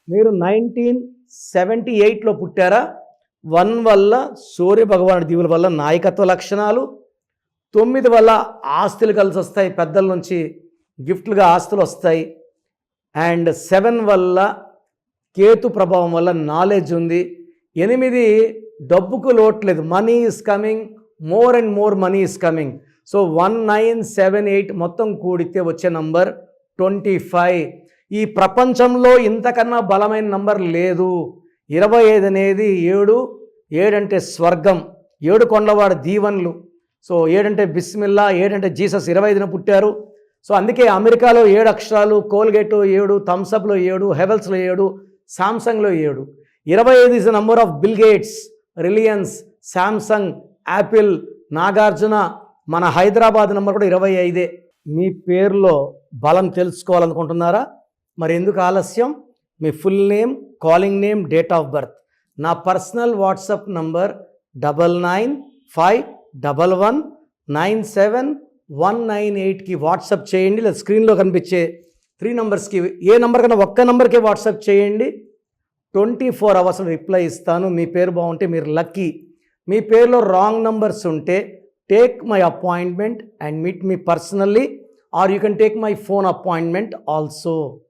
మీరు 1978లో పుట్టారా? 1 వల్ల సూర్య భగవానుడి దీవుల వల్ల నాయకత్వ లక్షణాలు, 9 వల్ల ఆస్తులు కలిసి వస్తాయి, పెద్దల నుంచి గిఫ్ట్లుగా ఆస్తులు వస్తాయి, అండ్ 7 వల్ల కేతు ప్రభావం వల్ల నాలెడ్జ్ ఉంది, 8 డబ్బుకు లోట్లేదు, money is coming, more and more money is coming. So 1978 మొత్తం కూడితే వచ్చే నంబర్ 25. ఈ ప్రపంచంలో ఇంతకన్నా బలమైన నంబర్ లేదు. 25 అనేది 7 అంటే స్వర్గం, 7 కొండవాడు దీవెనలు. సో 7 అంటే బిస్మిల్లా, 7 అంటే జీసస్ 25న పుట్టారు. సో అందుకే అమెరికాలో 7 అక్షరాలు, Colgate 7, థమ్సప్లో 7, హెవెల్స్లో 7, సామ్సంగ్లో 7. 25 is the number of bill gates, Reliance, Samsung, Apple, Nagarjuna. మన హైదరాబాద్ నంబర్ కూడా 25. మీ పేరులో బలం తెలుసుకోవాలనుకుంటున్నారా? మరి ఎందుకు ఆలస్యం? మీ full name, calling name, date of birth, నా పర్సనల్ వాట్సాప్ నంబర్ 995111971981కి వాట్సాప్ చేయండి. లేదా స్క్రీన్లో కనిపించే 3 నంబర్స్కి ఏ నంబర్ కన్నా ఒక్క నంబర్కే వాట్సాప్ చేయండి. 24 అవర్స్లో రిప్లై ఇస్తాను. మీ పేరు బాగుంటే మీరు లక్కీ. మీ పేరులో రాంగ్ నంబర్స్ ఉంటే take my appointment and meet me personally, or you can take my phone appointment also.